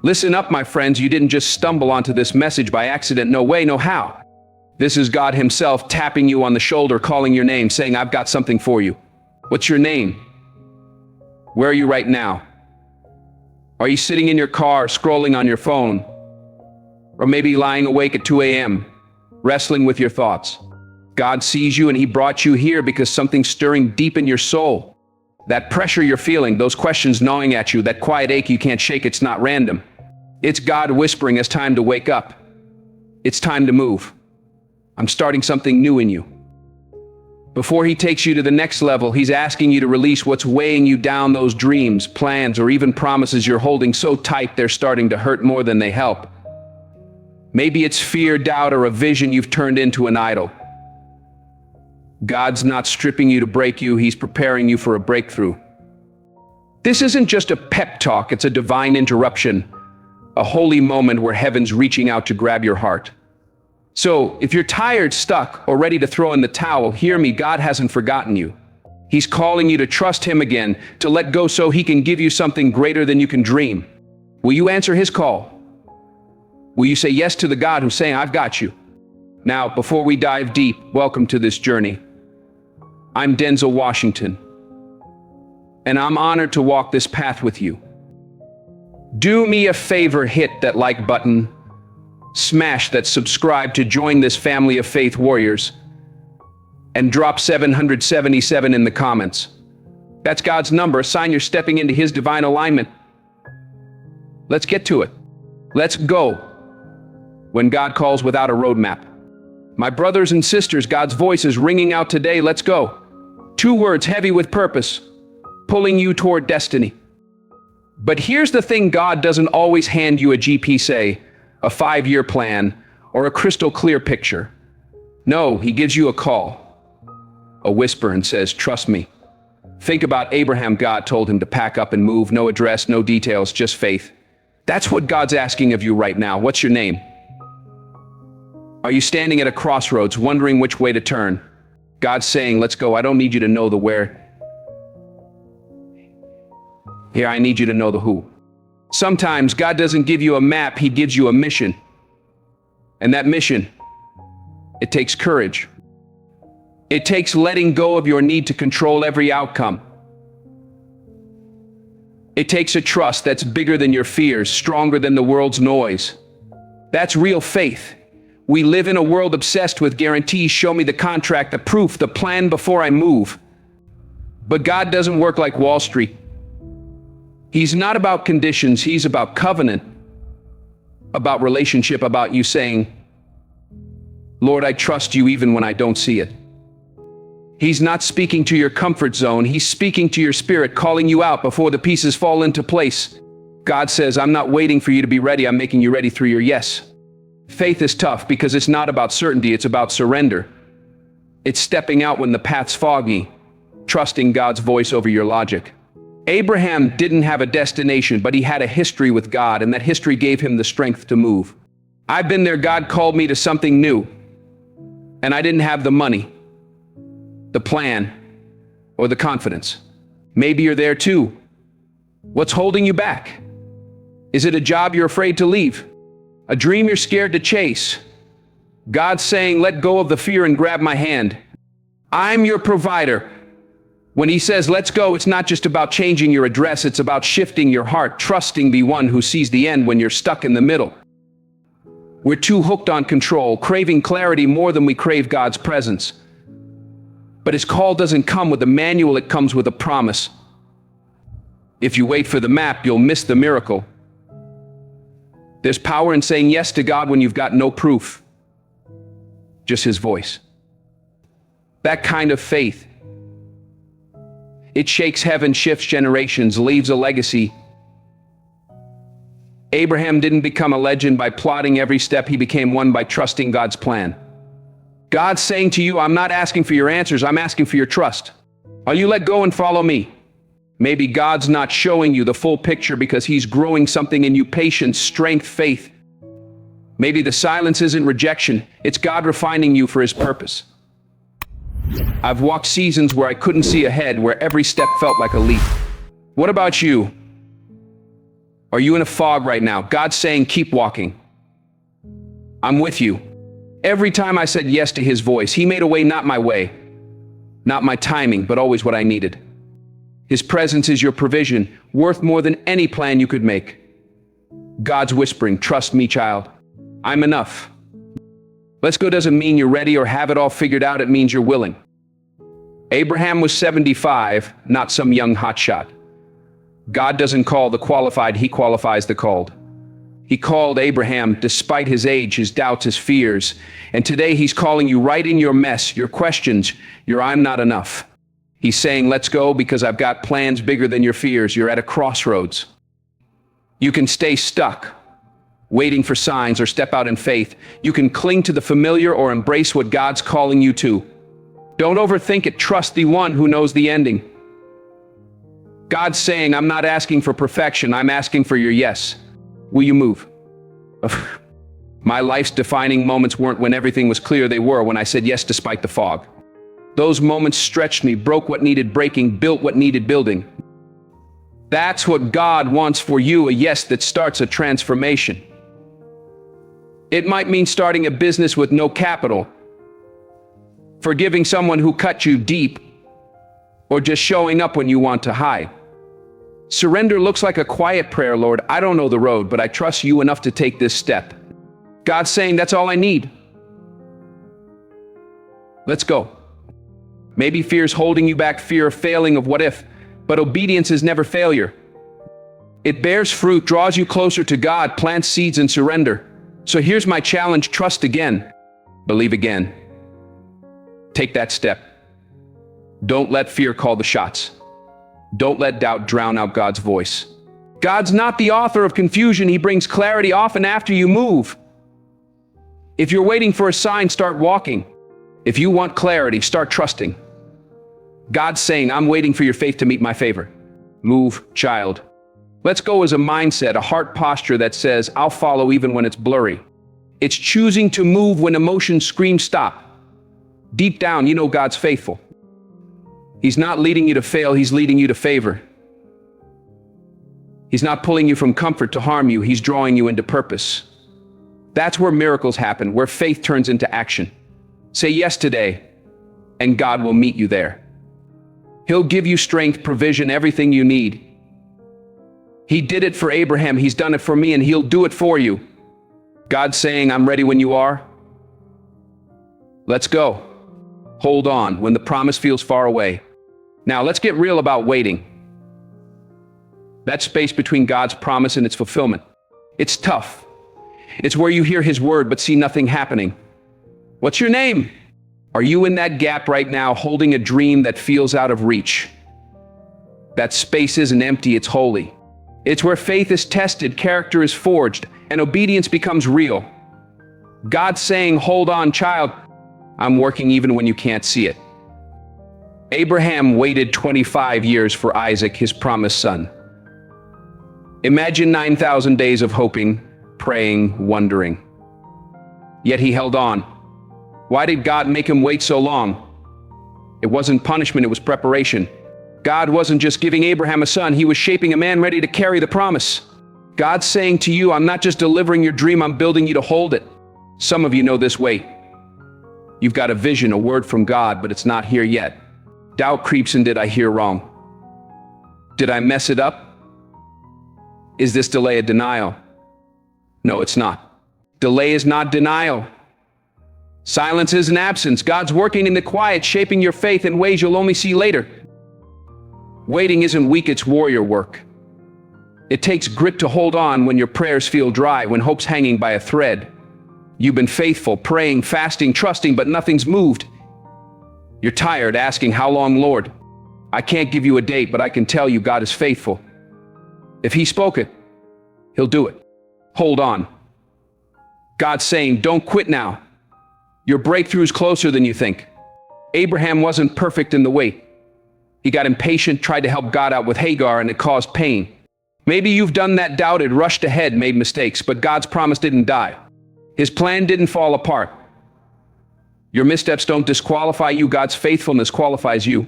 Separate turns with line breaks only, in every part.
Listen up, my friends, you didn't just stumble onto this message by accident. No way, no how. This is God himself tapping you on the shoulder, calling your name, saying, I've got something for you. What's your name? Where are you right now? Are you sitting in your car, scrolling on your phone? Or maybe lying awake at 2 a.m., wrestling with your thoughts? God sees you and he brought you here because something's stirring deep in your soul. That pressure you're feeling, those questions gnawing at you, that quiet ache you can't shake, it's not random. It's God whispering, it's time to wake up. It's time to move. I'm starting something new in you. Before he takes you to the next level, he's asking you to release what's weighing you down, those dreams, plans, or even promises you're holding so tight they're starting to hurt more than they help. Maybe it's fear, doubt, or a vision you've turned into an idol. God's not stripping you to break you, he's preparing you for a breakthrough. This isn't just a pep talk, it's a divine interruption, a holy moment where heaven's reaching out to grab your heart. So, if you're tired, stuck, or ready to throw in the towel, hear me, God hasn't forgotten you. He's calling you to trust him again, to let go so he can give you something greater than you can dream. Will you answer his call? Will you say yes to the God who's saying, I've got you? Now, before we dive deep, welcome to this journey. I'm Denzel Washington, and I'm honored to walk this path with you. Do me a favor, hit that like button, smash that subscribe to join this family of faith warriors, and drop 777 in the comments. That's God's number, a sign you're stepping into his divine alignment. Let's get to it. Let's go. When God calls without a roadmap. My brothers and sisters, God's voice is ringing out today. Let's go. 2 words heavy with purpose, pulling you toward destiny. But here's the thing, God doesn't always hand you a GPS, a 5-year plan, or a crystal clear picture. No, he gives you a call, a whisper, and says, trust me. Think about Abraham. God told him to pack up and move. No address, no details, just faith. That's what God's asking of you right now. What's your name? Are you standing at a crossroads, wondering which way to turn? God's saying, let's go. I don't need you to know the where. Here, I need you to know the who. Sometimes God doesn't give you a map, he gives you a mission. And that mission, it takes courage. It takes letting go of your need to control every outcome. It takes a trust that's bigger than your fears, stronger than the world's noise. That's real faith. We live in a world obsessed with guarantees. Show me the contract, the proof, the plan before I move. But God doesn't work like Wall Street. He's not about conditions, he's about covenant, about relationship, about you saying, Lord, I trust you even when I don't see it. He's not speaking to your comfort zone, he's speaking to your spirit, calling you out before the pieces fall into place. God says, I'm not waiting for you to be ready, I'm making you ready through your yes. Faith is tough because it's not about certainty, it's about surrender. It's stepping out when the path's foggy, trusting God's voice over your logic. Abraham didn't have a destination, but he had a history with God, and that history gave him the strength to move. I've been there. God called me to something new, and I didn't have the money, the plan, or the confidence. Maybe you're there too. What's holding you back? Is it a job you're afraid to leave? A dream you're scared to chase? God's saying, let go of the fear and grab my hand. I'm your provider. When he says, let's go, it's not just about changing your address, it's about shifting your heart, trusting the one who sees the end when you're stuck in the middle. We're too hooked on control, craving clarity more than we crave God's presence. But his call doesn't come with a manual, it comes with a promise. If you wait for the map, you'll miss the miracle. There's power in saying yes to God when you've got no proof, just his voice. That kind of faith, it shakes heaven, shifts generations, leaves a legacy. Abraham didn't become a legend by plotting every step, he became one by trusting God's plan. God's saying to you, I'm not asking for your answers, I'm asking for your trust. Will you let go and follow me? Maybe God's not showing you the full picture because he's growing something in you, patience, strength, faith. Maybe the silence isn't rejection, it's God refining you for his purpose. I've walked seasons where I couldn't see ahead, where every step felt like a leap. What about you? Are you in a fog right now? God's saying, keep walking. I'm with you. Every time I said yes to his voice, he made a way, not my way, not my timing, but always what I needed. His presence is your provision, worth more than any plan you could make. God's whispering, trust me, child. I'm enough. Let's go doesn't mean you're ready or have it all figured out. It means you're willing. Abraham was 75, not some young hotshot. God doesn't call the qualified, he qualifies the called. He called Abraham despite his age, his doubts, his fears. And today he's calling you right in your mess, your questions, your I'm not enough. He's saying, let's go because I've got plans bigger than your fears. You're at a crossroads. You can stay stuck, waiting for signs, or step out in faith. You can cling to the familiar or embrace what God's calling you to. Don't overthink it. Trust the one who knows the ending. God's saying, I'm not asking for perfection. I'm asking for your yes. Will you move? My life's defining moments weren't when everything was clear. They were when I said yes despite the fog. Those moments stretched me, broke what needed breaking, built what needed building. That's what God wants for you, a yes that starts a transformation. It might mean starting a business with no capital, forgiving someone who cut you deep, or just showing up when you want to hide. Surrender looks like a quiet prayer, Lord. I don't know the road, but I trust you enough to take this step. God's saying, that's all I need. Let's go. Maybe fear's holding you back, fear of failing, of what if, but obedience is never failure. It bears fruit, draws you closer to God, plants seeds and surrender. So here's my challenge, trust again, believe again. Take that step. Don't let fear call the shots. Don't let doubt drown out God's voice. God's not the author of confusion. He brings clarity often after you move. If you're waiting for a sign, start walking. If you want clarity, start trusting. God's saying, I'm waiting for your faith to meet my favor. Move, child. Let's go as a mindset, a heart posture that says, I'll follow even when it's blurry. It's choosing to move when emotions scream stop. Deep down, you know God's faithful. He's not leading you to fail, he's leading you to favor. He's not pulling you from comfort to harm you, he's drawing you into purpose. That's where miracles happen, where faith turns into action. Say yes today, and God will meet you there. He'll give you strength, provision, everything you need. He did it for Abraham, he's done it for me, and he'll do it for you. God's saying, I'm ready when you are. Let's go. Hold on when the promise feels far away. Now let's get real about waiting. That space between God's promise and its fulfillment. It's tough. It's where you hear his word but see nothing happening. What's your name? Are you in that gap right now, holding a dream that feels out of reach? That space isn't empty, it's holy. It's where faith is tested, character is forged, and obedience becomes real. God's saying, hold on, child. I'm working even when you can't see it. Abraham waited 25 years for Isaac, his promised son. Imagine 9,000 days of hoping, praying, wondering. Yet he held on. Why did God make him wait so long? It wasn't punishment, it was preparation. God wasn't just giving Abraham a son, he was shaping a man ready to carry the promise. God's saying to you, I'm not just delivering your dream, I'm building you to hold it. Some of you know this weight. You've got a vision, a word from God, but it's not here yet. Doubt creeps in, did I hear wrong? Did I mess it up? Is this delay a denial? No, it's not. Delay is not denial. Silence is an absence. God's working in the quiet, shaping your faith in ways you'll only see later. Waiting isn't weak, it's warrior work. It takes grit to hold on when your prayers feel dry, when hope's hanging by a thread. You've been faithful, praying, fasting, trusting, but nothing's moved. You're tired, asking, how long, Lord? I can't give you a date, but I can tell you God is faithful. If he spoke it, he'll do it. Hold on. God's saying, don't quit now. Your breakthrough's closer than you think. Abraham wasn't perfect in the wait. He got impatient, tried to help God out with Hagar, and it caused pain. Maybe you've done that, doubted, rushed ahead, made mistakes, but God's promise didn't die. His plan didn't fall apart. Your missteps don't disqualify you, God's faithfulness qualifies you.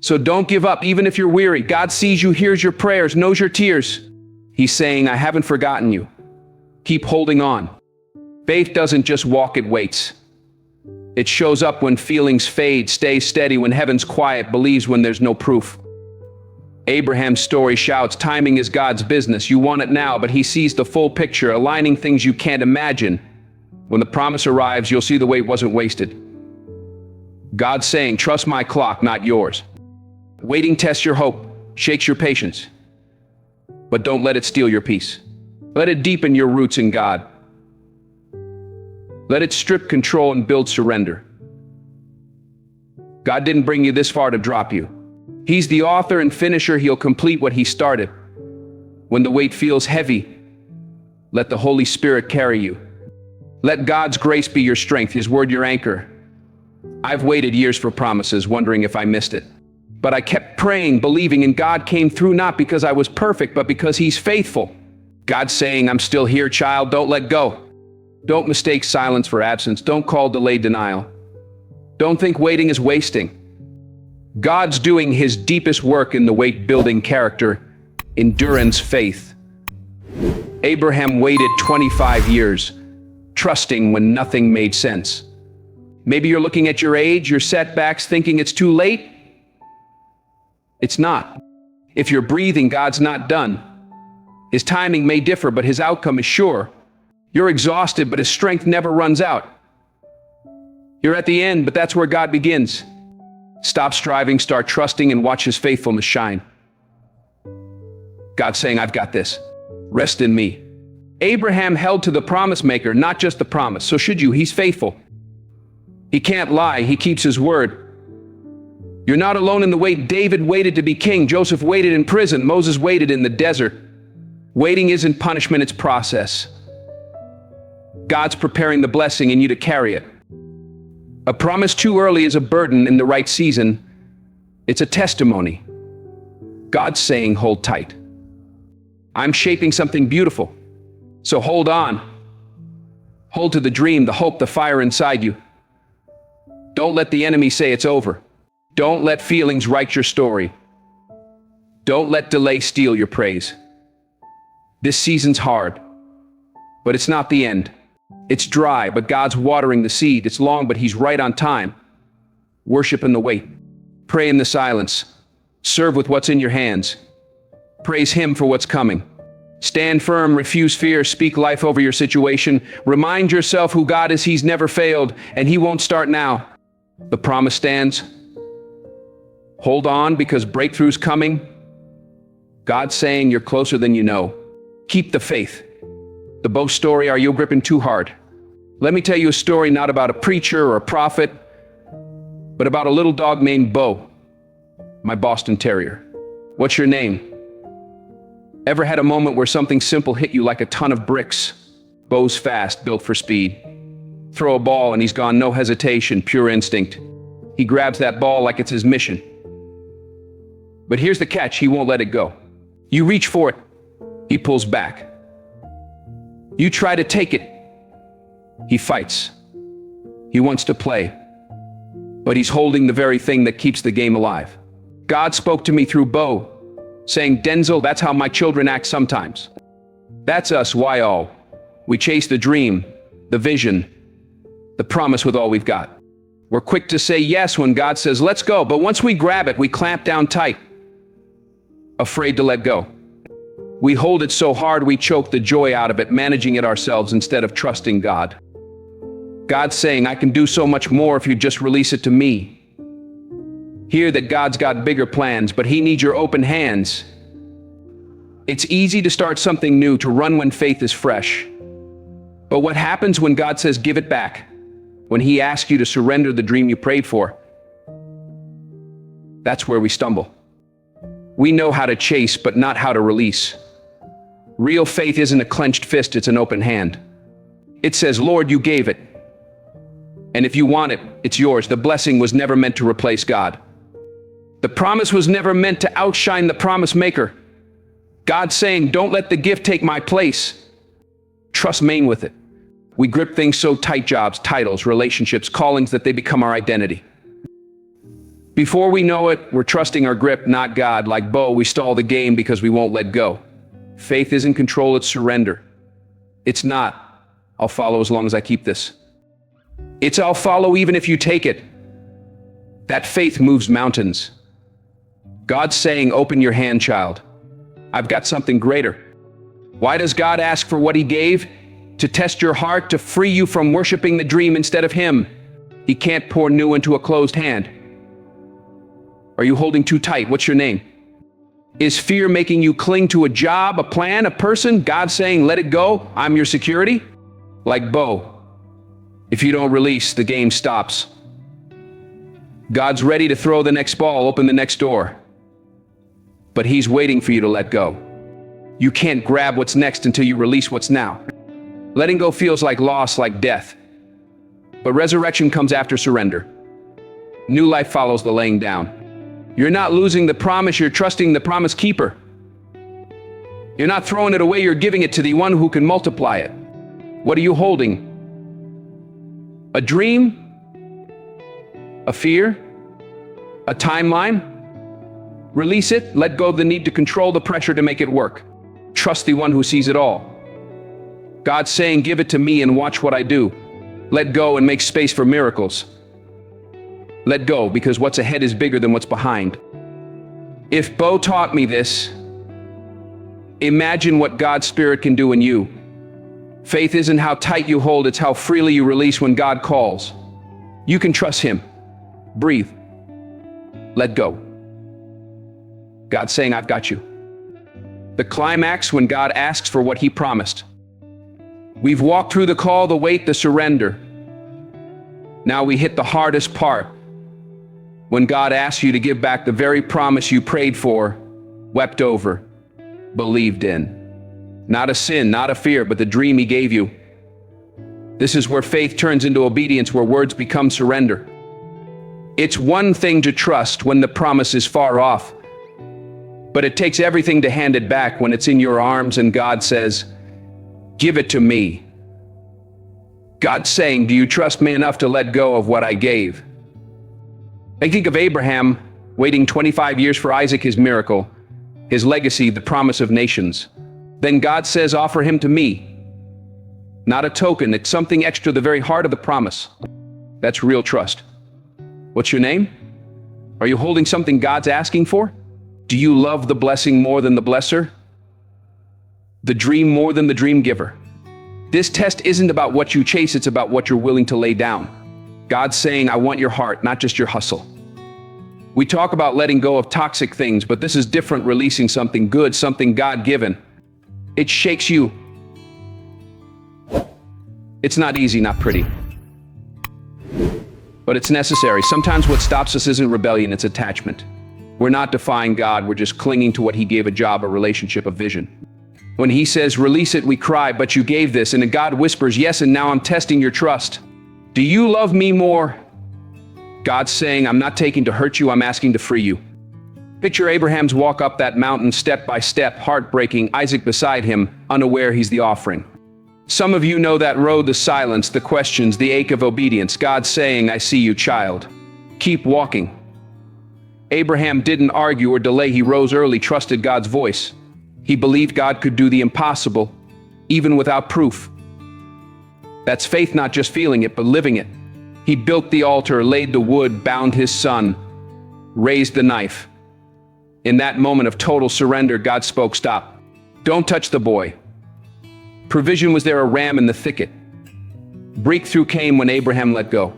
So don't give up, even if you're weary. God sees you, hears your prayers, knows your tears. He's saying, I haven't forgotten you. Keep holding on. Faith doesn't just walk, it waits. It shows up when feelings fade, stays steady when heaven's quiet, believes when there's no proof. Abraham's story shouts, timing is God's business. You want it now, but he sees the full picture, aligning things you can't imagine. When the promise arrives, you'll see the wait wasn't wasted. God's saying, trust my clock, not yours. Waiting tests your hope, shakes your patience. But don't let it steal your peace. Let it deepen your roots in God. Let it strip control and build surrender. God didn't bring you this far to drop you. He's the author and finisher. He'll complete what he started. When the weight feels heavy, let the Holy Spirit carry you. Let God's grace be your strength, his word your anchor. I've waited years for promises, wondering if I missed it. But I kept praying, believing, and God came through, not because I was perfect, but because he's faithful. God's saying, I'm still here, child, don't let go. Don't mistake silence for absence. Don't call delay denial. Don't think waiting is wasting. God's doing his deepest work in the wait, building character, endurance, faith. Abraham waited 25 years, trusting when nothing made sense. Maybe you're looking at your age, your setbacks, thinking it's too late. It's not. If you're breathing, God's not done. His timing may differ, but his outcome is sure. You're exhausted, but his strength never runs out. You're at the end, but that's where God begins. Stop striving, start trusting, and watch his faithfulness shine. God's saying, I've got this. Rest in me. Abraham held to the promise maker, not just the promise. So should you. He's faithful. He can't lie. He keeps his word. You're not alone in the wait. David waited to be king. Joseph waited in prison. Moses waited in the desert. Waiting isn't punishment, it's process. God's preparing the blessing in you to carry it. A promise too early is a burden. In the right season, it's a testimony. God's saying, hold tight. I'm shaping something beautiful. So hold on. Hold to the dream, the hope, the fire inside you. Don't let the enemy say it's over. Don't let feelings write your story. Don't let delay steal your praise. This season's hard, but it's not the end. It's dry, but God's watering the seed. It's long, but he's right on time. Worship in the wait. Pray in the silence. Serve with what's in your hands. Praise him for what's coming. Stand firm, refuse fear, speak life over your situation. Remind yourself who God is. He's never failed, and he won't start now. The promise stands. Hold on, because breakthrough's coming. God's saying you're closer than you know. Keep the faith. The Bo story, are you gripping too hard? Let me tell you a story not about a preacher or a prophet, but about a little dog named Bo, my Boston Terrier. What's your name? Ever had a moment where something simple hit you like a ton of bricks? Bo's fast, built for speed. Throw a ball and he's gone, no hesitation, pure instinct. He grabs that ball like it's his mission. But here's the catch, he won't let it go. You reach for it, he pulls back. You try to take it, he fights. He wants to play, but he's holding the very thing that keeps the game alive. God spoke to me through Bo, saying, Denzel, that's how my children act sometimes. That's us, why all? We chase the dream, the vision, the promise with all we've got. We're quick to say yes when God says, let's go, but once we grab it, we clamp down tight, afraid to let go. We hold it so hard we choke the joy out of it, managing it ourselves instead of trusting God. God's saying, I can do so much more if you just release it to me. Hear that God's got bigger plans, but he needs your open hands. It's easy to start something new, to run when faith is fresh. But what happens when God says, give it back? When he asks you to surrender the dream you prayed for? That's where we stumble. We know how to chase, but not how to release. Real faith isn't a clenched fist, it's an open hand. It says, Lord, you gave it. And if you want it, it's yours. The blessing was never meant to replace God. The promise was never meant to outshine the promise maker. God's saying, don't let the gift take my place. Trust me with it. We grip things so tight, jobs, titles, relationships, callings, that they become our identity. Before we know it, we're trusting our grip, not God. Like Bo, we stall the game because we won't let go. Faith isn't control, it's surrender. It's not, I'll follow as long as I keep this. It's I'll follow even if you take it. That faith moves mountains. God's saying, open your hand, child. I've got something greater. Why does God ask for what he gave? To test your heart, to free you from worshiping the dream instead of him. He can't pour new into a closed hand. Are you holding too tight? What's your name? Is fear making you cling to a job, a plan, a person? God's saying, let it go. I'm your security. Like Bo, if you don't release, the game stops. God's ready to throw the next ball, open the next door. But he's waiting for you to let go. You can't grab what's next until you release what's now. Letting go feels like loss, like death. But resurrection comes after surrender. New life follows the laying down. You're not losing the promise, you're trusting the promise keeper. You're not throwing it away, you're giving it to the one who can multiply it. What are you holding? A dream? A fear? A timeline? Release it, let go of the need to control the pressure to make it work. Trust the one who sees it all. God's saying, give it to me and watch what I do. Let go and make space for miracles. Let go, because what's ahead is bigger than what's behind. If Bo taught me this, imagine what God's Spirit can do in you. Faith isn't how tight you hold, it's how freely you release when God calls. You can trust him. Breathe. Let go. God's saying, I've got you. The climax, when God asks for what he promised. We've walked through the call, the wait, the surrender. Now we hit the hardest part. When God asks you to give back the very promise you prayed for, wept over, believed in. Not a sin, not a fear, but the dream he gave you. This is where faith turns into obedience, where words become surrender. It's one thing to trust when the promise is far off, but it takes everything to hand it back when it's in your arms and God says, give it to me. God's saying, do you trust me enough to let go of what I gave? I think of Abraham waiting 25 years for Isaac, his miracle, his legacy, the promise of nations. Then God says, offer him to me. Not a token, it's something extra, the very heart of the promise. That's real trust. What's your name? Are you holding something God's asking for? Do you love the blessing more than the blesser? The dream more than the dream giver? This test isn't about what you chase, it's about what you're willing to lay down. God's saying, I want your heart, not just your hustle. We talk about letting go of toxic things, but this is different, releasing something good, something God-given. It shakes you. It's not easy, not pretty. But it's necessary. Sometimes what stops us isn't rebellion, it's attachment. We're not defying God, we're just clinging to what he gave, a job, a relationship, a vision. When he says, release it, we cry, but you gave this, and God whispers, yes, and now I'm testing your trust. Do you love me more? God's saying, I'm not taking to hurt you, I'm asking to free you. Picture Abraham's walk up that mountain step by step, heartbreaking, Isaac beside him, unaware he's the offering. Some of you know that road, the silence, the questions, the ache of obedience. God's saying, I see you, child. Keep walking. Abraham didn't argue or delay, he rose early, trusted God's voice. He believed God could do the impossible, even without proof. That's faith, not just feeling it, but living it. He built the altar, laid the wood, bound his son, raised the knife. In that moment of total surrender, God spoke, stop. Don't touch the boy. Provision was there, a ram in the thicket. Breakthrough came when Abraham let go.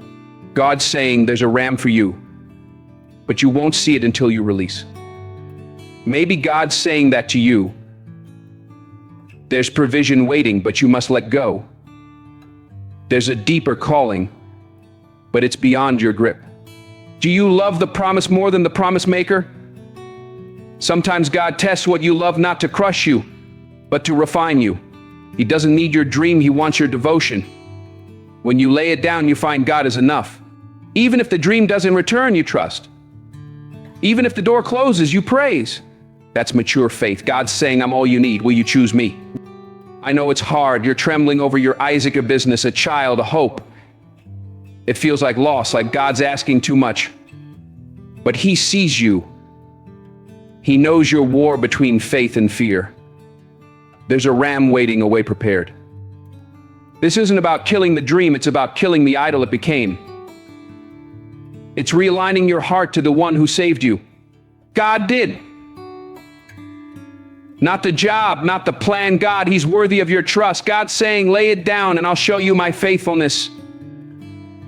God's saying, there's a ram for you, but you won't see it until you release. Maybe God's saying that to you. There's provision waiting, but you must let go. There's a deeper calling, but it's beyond your grip. Do you love the promise more than the promise maker? Sometimes God tests what you love, not to crush you, but to refine you. He doesn't need your dream, he wants your devotion. When you lay it down, you find God is enough. Even if the dream doesn't return, you trust. Even if the door closes, you praise. That's mature faith. God's saying, I'm all you need. Will you choose me? I know it's hard. You're trembling over your Isaac, a business, a child, a hope. It feels like loss, like God's asking too much. But he sees you. He knows your war between faith and fear. There's a ram waiting away prepared. This isn't about killing the dream, it's about killing the idol it became. It's realigning your heart to the one who saved you. God did. Not the job, not the plan. God, He's worthy of your trust. God's saying, lay it down and I'll show you my faithfulness.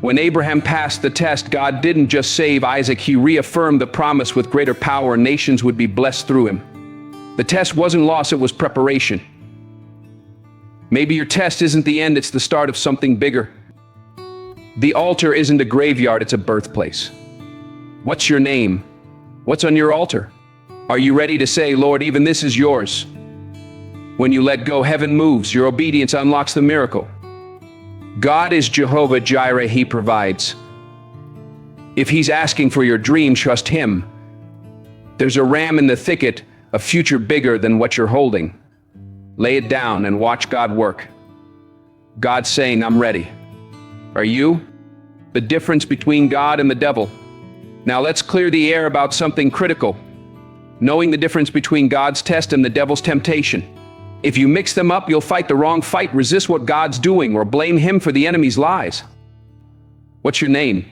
When Abraham passed the test, God didn't just save Isaac, He reaffirmed the promise with greater power. Nations would be blessed through him. The test wasn't loss, it was preparation. Maybe your test isn't the end, it's the start of something bigger. The altar isn't a graveyard, it's a birthplace. What's your name? What's on your altar? Are you ready to say, Lord, even this is yours? When you let go, heaven moves. Your obedience unlocks the miracle. God is Jehovah Jireh, He provides. If He's asking for your dream, trust Him. There's a ram in the thicket, a future bigger than what you're holding. Lay it down and watch God work. God's saying, I'm ready. Are you? The difference between God and the devil. Now let's clear the air about something critical. Knowing the difference between God's test and the devil's temptation. If you mix them up, you'll fight the wrong fight, resist what God's doing, or blame Him for the enemy's lies. What's your name?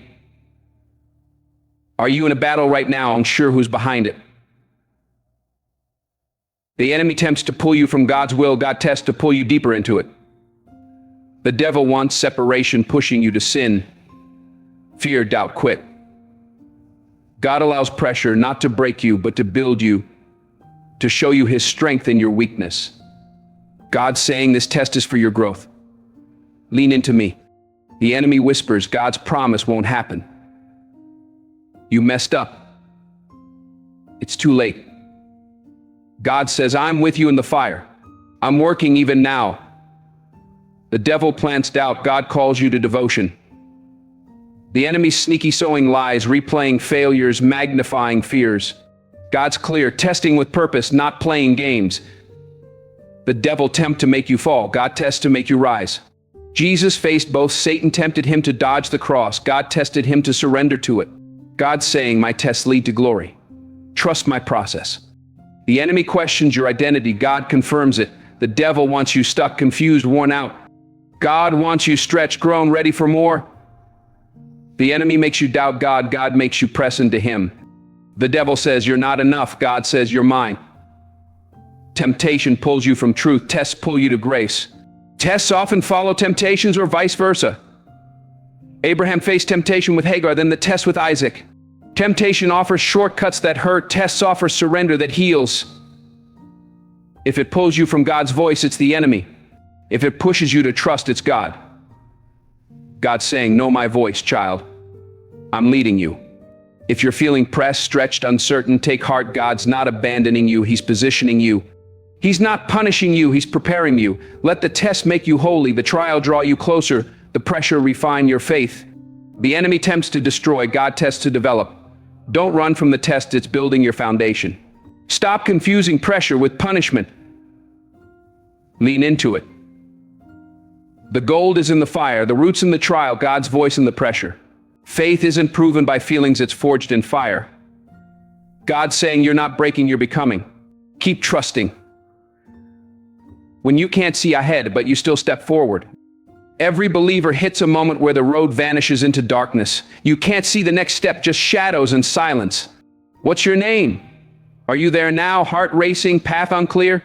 Are you in a battle right now, unsure who's behind it? The enemy tempts to pull you from God's will, God tests to pull you deeper into it. The devil wants separation, pushing you to sin. Fear, doubt, quit. God allows pressure not to break you, but to build you, to show you His strength in your weakness. God's saying this test is for your growth. Lean into me. The enemy whispers, God's promise won't happen. You messed up. It's too late. God says, I'm with you in the fire. I'm working even now. The devil plants doubt. God calls you to devotion. The enemy's sneaky sowing lies, replaying failures, magnifying fears. God's clear, testing with purpose, not playing games. The devil tempts to make you fall. God tests to make you rise. Jesus faced both. Satan tempted Him to dodge the cross. God tested Him to surrender to it. God's saying, my tests lead to glory. Trust my process. The enemy questions your identity. God confirms it. The devil wants you stuck, confused, worn out. God wants you stretched, grown, ready for more. The enemy makes you doubt God. God makes you press into Him. The devil says you're not enough. God says you're mine. Temptation pulls you from truth. Tests pull you to grace. Tests often follow temptations or vice versa. Abraham faced temptation with Hagar, then the test with Isaac. Temptation offers shortcuts that hurt. Tests offer surrender that heals. If it pulls you from God's voice, it's the enemy. If it pushes you to trust, it's God. God's saying, know my voice, child. I'm leading you. If you're feeling pressed, stretched, uncertain, take heart. God's not abandoning you. He's positioning you. He's not punishing you. He's preparing you. Let the test make you holy. The trial draw you closer. The pressure refine your faith. The enemy tempts to destroy. God tests to develop. Don't run from the test. It's building your foundation. Stop confusing pressure with punishment. Lean into it. The gold is in the fire, the roots in the trial, God's voice in the pressure. Faith isn't proven by feelings, it's forged in fire. God's saying you're not breaking, you're becoming. Keep trusting. When you can't see ahead, but you still step forward. Every believer hits a moment where the road vanishes into darkness. You can't see the next step, just shadows and silence. What's your name? Are you there now? Heart racing, path unclear?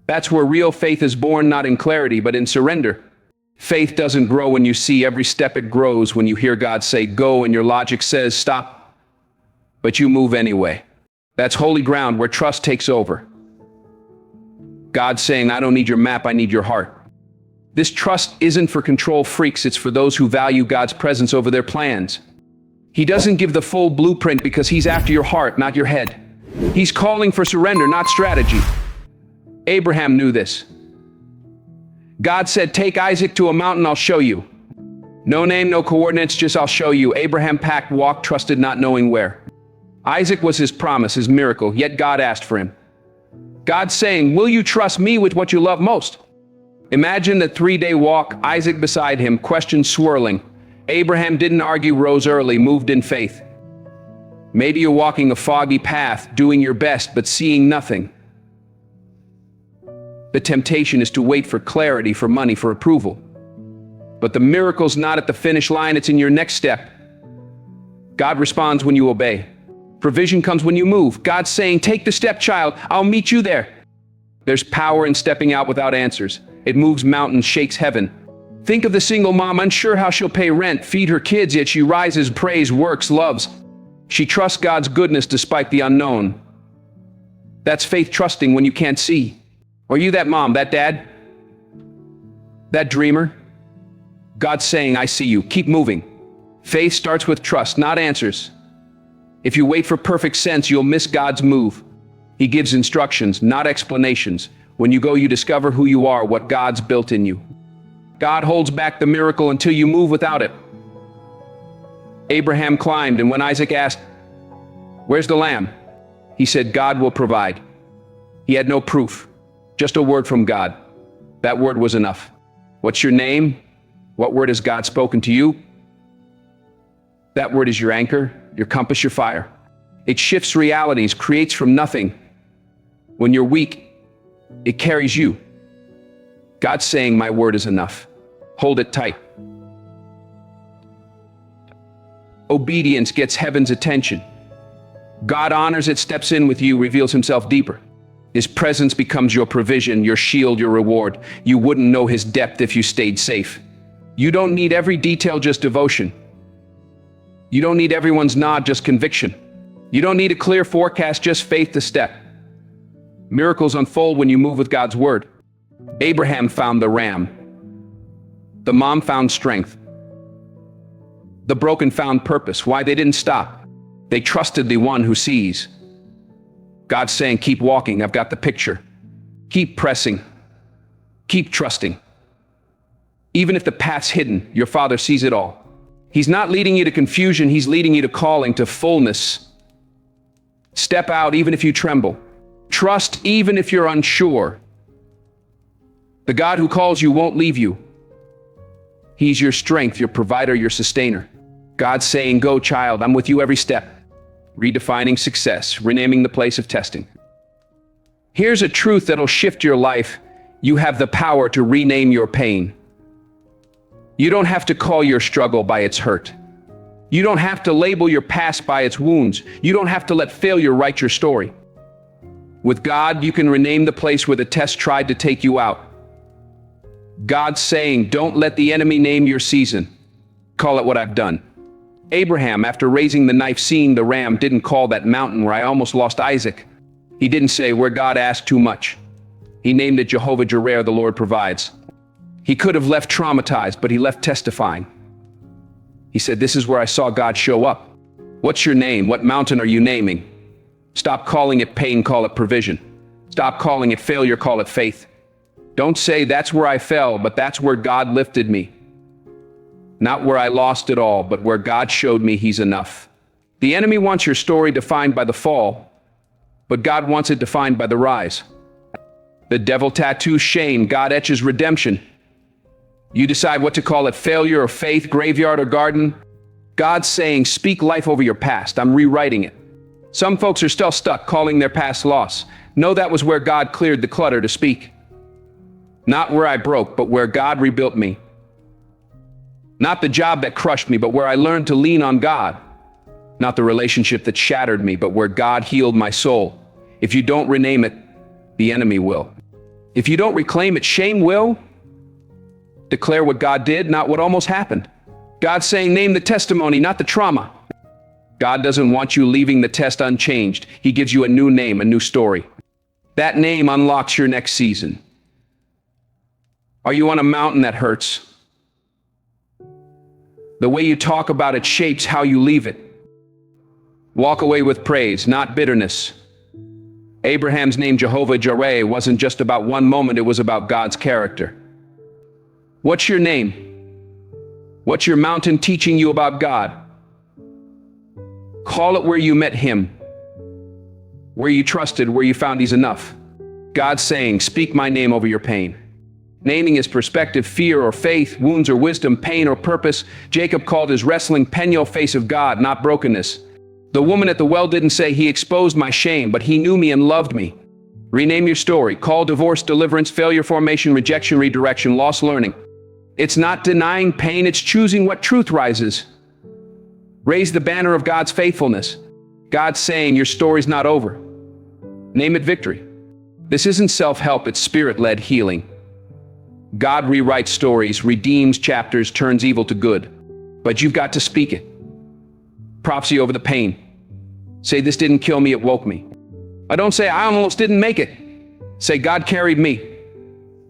That's where real faith is born, not in clarity, but in surrender. Faith doesn't grow when you see every step. It grows when you hear God say, go, and your logic says, stop. But you move anyway. That's holy ground where trust takes over. God's saying, I don't need your map, I need your heart. This trust isn't for control freaks, it's for those who value God's presence over their plans. He doesn't give the full blueprint because He's after your heart, not your head. He's calling for surrender, not strategy. Abraham knew this. God said, take Isaac to a mountain, I'll show you. No name, no coordinates, just I'll show you. Abraham packed, walked, trusted, not knowing where. Isaac was his promise, his miracle, yet God asked for him. God's saying, will you trust me with what you love most? Imagine the 3-day walk, Isaac beside him, questions swirling. Abraham didn't argue, rose early, moved in faith. Maybe you're walking a foggy path, doing your best, but seeing nothing. The temptation is to wait for clarity, for money, for approval. But the miracle's not at the finish line, it's in your next step. God responds when you obey. Provision comes when you move. God's saying, take the step, child, I'll meet you there. There's power in stepping out without answers. It moves mountains, shakes heaven. Think of the single mom, unsure how she'll pay rent, feed her kids, yet she rises, prays, works, loves. She trusts God's goodness despite the unknown. That's faith, trusting when you can't see. Are you that mom, that dad, that dreamer? God's saying, I see you. Keep moving. Faith starts with trust, not answers. If you wait for perfect sense, you'll miss God's move. He gives instructions, not explanations. When you go, you discover who you are, what God's built in you. God holds back the miracle until you move without it. Abraham climbed, and when Isaac asked, where's the lamb? He said, God will provide. He had no proof, just a word from God. That word was enough. What's your name? What word has God spoken to you? That word is your anchor, your compass, your fire. It shifts realities, creates from nothing. When you're weak, it carries you. God's saying, my word is enough. Hold it tight. Obedience gets heaven's attention. God honors it, steps in with you, reveals himself deeper. His presence becomes your provision, your shield, your reward. You wouldn't know his depth if you stayed safe. You don't need every detail, just devotion. You don't need everyone's nod, just conviction. You don't need a clear forecast, just faith to step. Miracles unfold when you move with God's word. Abraham found the ram. The mom found strength. The broken found purpose. Why? They didn't stop. They trusted the one who sees. God's saying, keep walking. I've got the picture. Keep pressing. Keep trusting. Even if the path's hidden, your Father sees it all. He's not leading you to confusion. He's leading you to calling, to fullness. Step out even if you tremble. Trust even if you're unsure. The God who calls you won't leave you. He's your strength, your provider, your sustainer. God's saying, go, child, I'm with you every step. Redefining success, renaming the place of testing. Here's a truth that'll shift your life. You have the power to rename your pain. You don't have to call your struggle by its hurt. You don't have to label your past by its wounds. You don't have to let failure write your story. With God, you can rename the place where the test tried to take you out. God's saying, don't let the enemy name your season. Call it what I've done. Abraham, after raising the knife, seeing the ram, didn't call that mountain where I almost lost Isaac. He didn't say where God asked too much. He named it Jehovah Jireh, the Lord provides. He could have left traumatized, but he left testifying. He said, this is where I saw God show up. What's your name? What mountain are you naming? Stop calling it pain, call it provision. Stop calling it failure, call it faith. Don't say that's where I fell, but that's where God lifted me. Not where I lost it all, but where God showed me he's enough. The enemy wants your story defined by the fall, but God wants it defined by the rise. The devil tattoos shame, God etches redemption. You decide what to call it, failure or faith, graveyard or garden. God's saying, speak life over your past. I'm rewriting it. Some folks are still stuck calling their past loss. No, that was where God cleared the clutter to speak. Not where I broke, but where God rebuilt me. Not the job that crushed me, but where I learned to lean on God. Not the relationship that shattered me, but where God healed my soul. If you don't rename it, the enemy will. If you don't reclaim it, shame will. Declare what God did, not what almost happened. God's saying, name the testimony, not the trauma. God doesn't want you leaving the test unchanged. He gives you a new name, a new story. That name unlocks your next season. Are you on a mountain that hurts? The way you talk about it shapes how you leave it. Walk away with praise, not bitterness. Abraham's name, Jehovah Jireh, wasn't just about one moment, it was about God's character. What's your name? What's your mountain teaching you about God? Call it where you met him, where you trusted, where you found he's enough. God's saying, speak my name over your pain. Naming is perspective, fear or faith, wounds or wisdom, pain or purpose. Jacob called his wrestling Peniel, face of God, not brokenness. The woman at the well didn't say, he exposed my shame, but he knew me and loved me. Rename your story. Call divorce, deliverance, failure, formation, rejection, redirection, loss, learning. It's not denying pain, it's choosing what truth rises. Raise the banner of God's faithfulness. God's saying your story's not over. Name it victory. This isn't self-help, it's spirit-led healing. God rewrites stories, redeems chapters, turns evil to good. But you've got to speak it. Prophecy over the pain. Say, this didn't kill me, it woke me. I don't say, I almost didn't make it. Say, God carried me.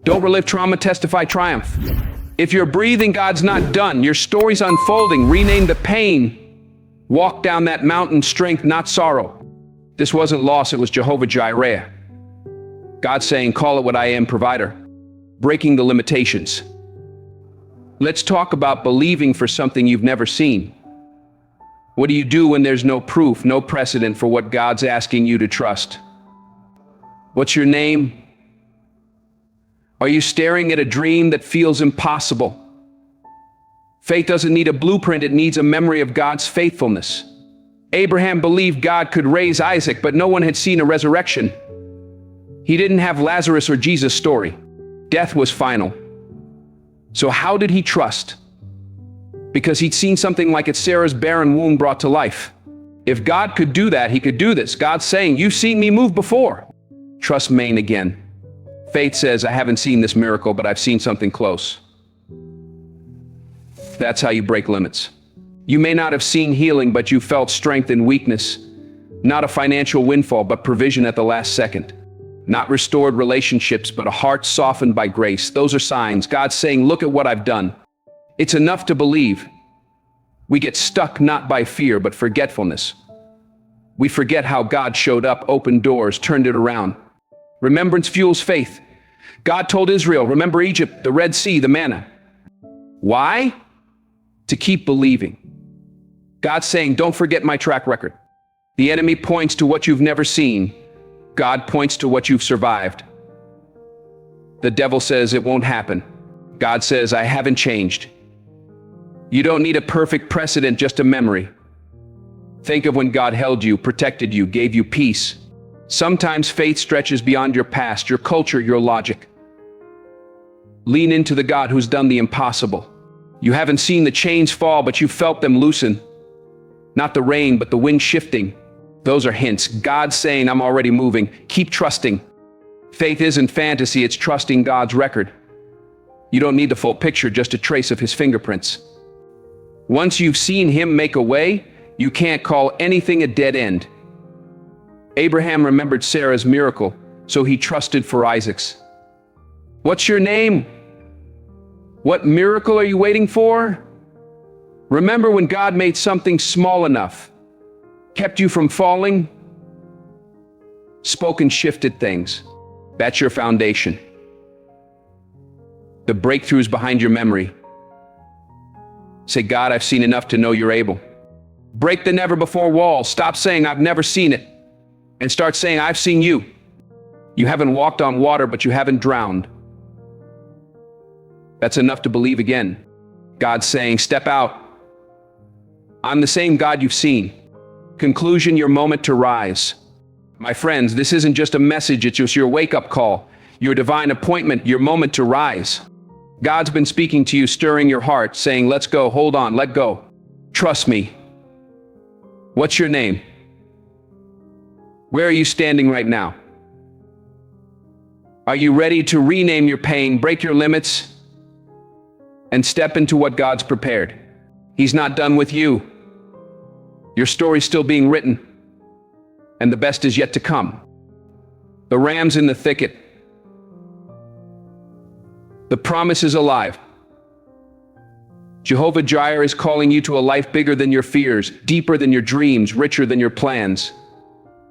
Don't relive trauma, testify triumph. If you're breathing, God's not done. Your story's unfolding. Rename the pain. Walk down that mountain, strength, not sorrow. This wasn't loss, it was Jehovah Jireh. God saying, call it what I am, provider. Breaking the limitations. Let's talk about believing for something you've never seen. What do you do when there's no proof, no precedent for what God's asking you to trust? What's your name? Are you staring at a dream that feels impossible? Faith doesn't need a blueprint, it needs a memory of God's faithfulness. Abraham believed God could raise Isaac, but no one had seen a resurrection. He didn't have Lazarus or Jesus' story. Death was final. So how did he trust? Because he'd seen something like it, Sarah's barren womb brought to life. If God could do that, he could do this. God's saying, you've seen me move before. Trust Maine again. Faith says, I haven't seen this miracle, but I've seen something close. That's how you break limits. You may not have seen healing, but you felt strength in weakness. Not a financial windfall, but provision at the last second. Not restored relationships, but a heart softened by grace. Those are signs. God's saying, look at what I've done. It's enough to believe. We get stuck not by fear, but forgetfulness. We forget how God showed up, opened doors, turned it around. Remembrance fuels faith. God told Israel, remember Egypt, the Red Sea, the manna. Why? To keep believing. God's saying, don't forget my track record. The enemy points to what you've never seen. God points to what you've survived. The devil says it won't happen. God says, I haven't changed. You don't need a perfect precedent, just a memory. Think of when God held you, protected you, gave you peace. Sometimes faith stretches beyond your past, your culture, your logic. Lean into the God who's done the impossible. You haven't seen the chains fall, but you felt them loosen. Not the rain, but the wind shifting. Those are hints. God's saying, I'm already moving. Keep trusting. Faith isn't fantasy, it's trusting God's record. You don't need the full picture, just a trace of his fingerprints. Once you've seen him make a way, you can't call anything a dead end. Abraham remembered Sarah's miracle, so he trusted for Isaac's. What's your name? What miracle are you waiting for? Remember when God made something small enough, kept you from falling? Spoke and shifted things. That's your foundation. The breakthroughs behind your memory. Say, God, I've seen enough to know you're able. Break the never before wall. Stop saying, I've never seen it. And start saying, I've seen you. You haven't walked on water, but you haven't drowned. That's enough to believe again. God's saying, step out. I'm the same God you've seen. Conclusion, your moment to rise. My friends, this isn't just a message, it's just your wake-up call, your divine appointment, your moment to rise. God's been speaking to you, stirring your heart, saying, let's go, hold on, let go. Trust me. What's your name? Where are you standing right now? Are you ready to rename your pain, break your limits, and step into what God's prepared? He's not done with you. Your story's still being written, and the best is yet to come. The ram's in the thicket. The promise is alive. Jehovah Jireh is calling you to a life bigger than your fears, deeper than your dreams, richer than your plans.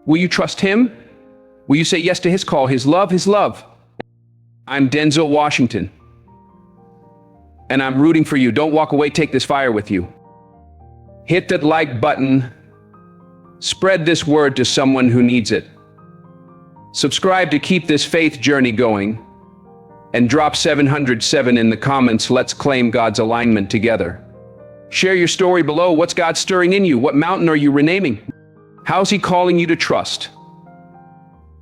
Will you trust him? Will you say yes to his call, his love, his love? I'm Denzel Washington, and I'm rooting for you. Don't walk away, take this fire with you. Hit that like button. Spread this word to someone who needs it. Subscribe to keep this faith journey going. And drop 707 in the comments. Let's claim God's alignment together. Share your story below. What's God stirring in you? What mountain are you renaming? How's he calling you to trust?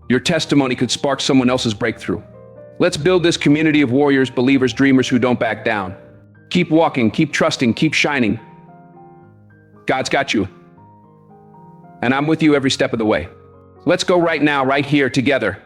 Your testimony could spark someone else's breakthrough. Let's build this community of warriors, believers, dreamers who don't back down. Keep walking, keep trusting, keep shining. God's got you. And I'm with you every step of the way. Let's go right now, right here, together.